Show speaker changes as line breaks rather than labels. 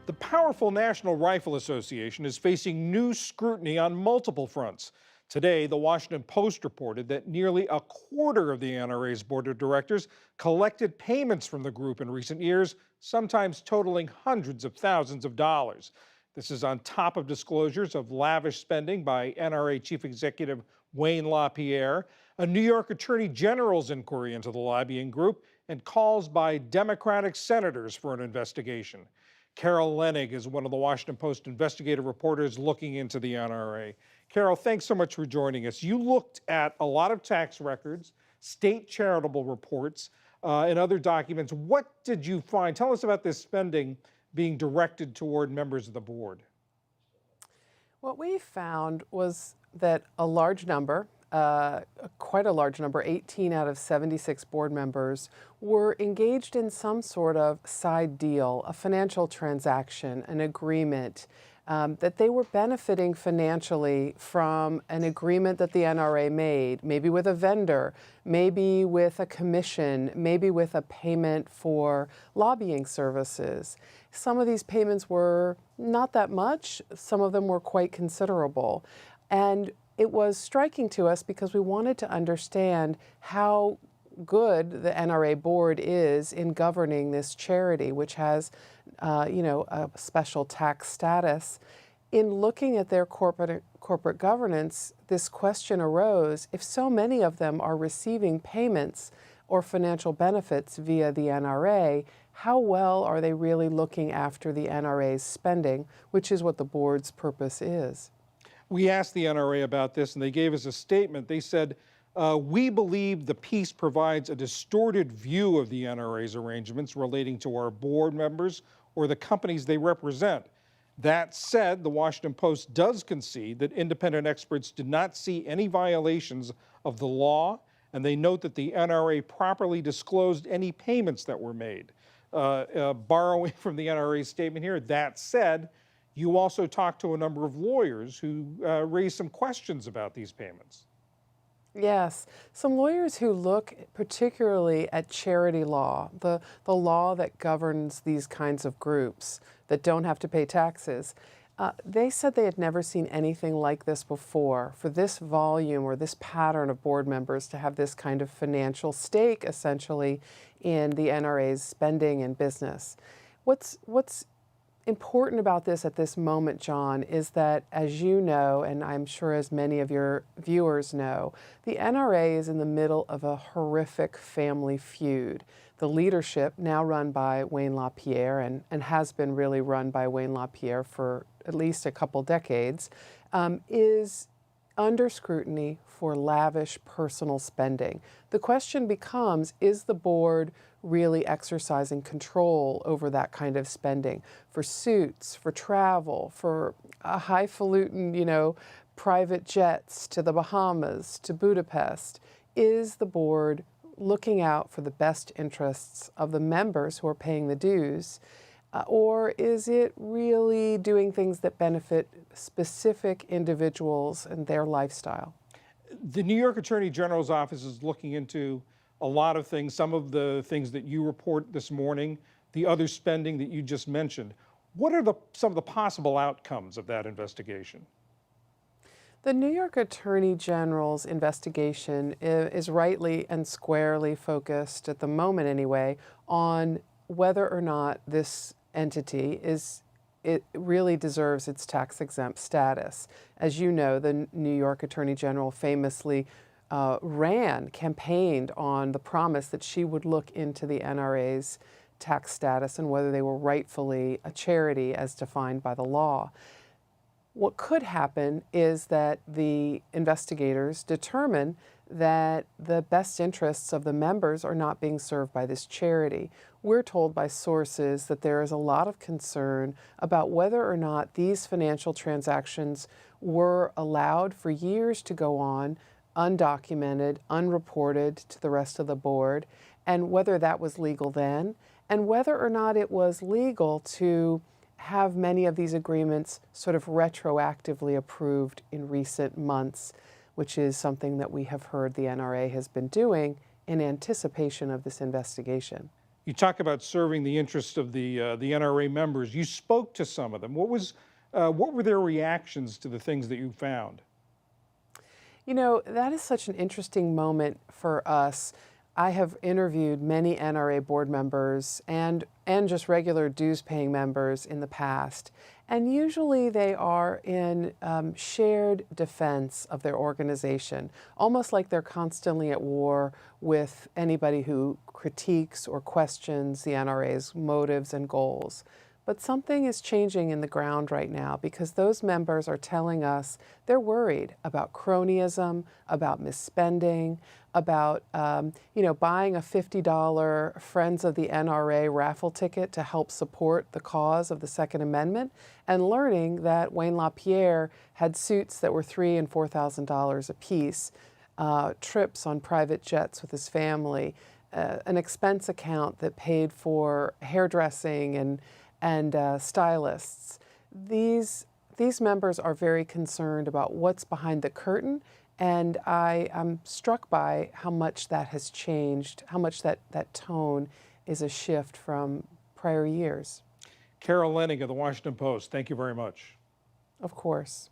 The powerful National Rifle Association is facing new scrutiny on multiple fronts. Today, the Washington Post reported that nearly a quarter of the NRA's board of directors collected payments from the group in recent years, sometimes totaling hundreds of thousands of dollars. This is on top of disclosures of lavish spending by NRA Chief Executive Wayne LaPierre, a New York Attorney General's inquiry into the lobbying group, and calls by Democratic senators for an investigation. Carol Leonnig is one of the Washington Post investigative reporters looking into the NRA. Carol, thanks so much for joining us. You looked at a lot of tax records, state charitable reports, and other documents. What did you find? Tell us about this spending being directed toward members of the board.
What we found was that a large number, quite a large number, 18 out of 76 board members, were engaged in some sort of side deal, a financial transaction, an agreement, that they were benefiting financially from an agreement that the NRA made, maybe with a vendor, maybe with a commission, maybe with a payment for lobbying services. Some of these payments were not that much, some of them were quite considerable. And it was striking to us because we wanted to understand how good the NRA board is in governing this charity, which has, a special tax status. In looking at their corporate governance, this question arose: if so many of them are receiving payments or financial benefits via the NRA, how well are they really looking after the NRA's spending, which is what the board's purpose is?
We asked the NRA about this, and they gave us a statement. They said, we believe the piece provides a distorted view of the NRA's arrangements relating to our board members or the companies they represent. That said, the Washington Post does concede that independent experts did not see any violations of the law, and they note that the NRA properly disclosed any payments that were made. Borrowing from the NRA's statement here, that said, you also talked to a number of lawyers who raised some questions about these payments.
Yes, some lawyers who look particularly at charity law, the law that governs these kinds of groups that don't have to pay taxes, they said they had never seen anything like this before, for this volume or this pattern of board members to have this kind of financial stake, essentially, in the NRA's spending and business. What's important about this at this moment, John, is that, as you know, and I'm sure as many of your viewers know, the NRA is in the middle of a horrific family feud. The leadership, now run by Wayne LaPierre, and has been really run by Wayne LaPierre for at least a couple decades, is under scrutiny for lavish personal spending. The question becomes, is the board really exercising control over that kind of spending for suits, for travel, for highfalutin, private jets to the Bahamas, to Budapest? Is the board looking out for the best interests of the members who are paying the dues? Or is it really doing things that benefit specific individuals and their lifestyle?
The New York Attorney General's office is looking into a lot of things, some of the things that you report this morning, the other spending that you just mentioned. What are some of the possible outcomes of that investigation?
The New York Attorney General's investigation is rightly and squarely focused, at the moment anyway, on whether or not this entity it really deserves its tax-exempt status. As you know, the New York Attorney General famously campaigned on the promise that she would look into the NRA's tax status and whether they were rightfully a charity as defined by the law. What could happen is that the investigators determine that the best interests of the members are not being served by this charity. We're told by sources that there is a lot of concern about whether or not these financial transactions were allowed for years to go on, undocumented, unreported to the rest of the board, and whether that was legal then, and whether or not it was legal to have many of these agreements sort of retroactively approved in recent months, which is something that we have heard the NRA has been doing in anticipation of this investigation.
You talk about serving the interests of the NRA members. You spoke to some of them. What were their reactions to the things that you found?
You know, that is such an interesting moment for us. I have interviewed many NRA board members and just regular dues-paying members in the past, and usually they are in shared defense of their organization, almost like they're constantly at war with anybody who critiques or questions the NRA's motives and goals. But something is changing in the ground right now because those members are telling us they're worried about cronyism, about misspending, about buying a $50 Friends of the NRA raffle ticket to help support the cause of the Second Amendment, and learning that Wayne LaPierre had suits that were $3,000 and $4,000 apiece, trips on private jets with his family, an expense account that paid for hairdressing and stylists. These members are very concerned about what's behind the curtain, and I am struck by how much that has changed, how much that tone is a shift from prior years.
Carol Leonnig of the Washington Post, thank you very much.
Of course.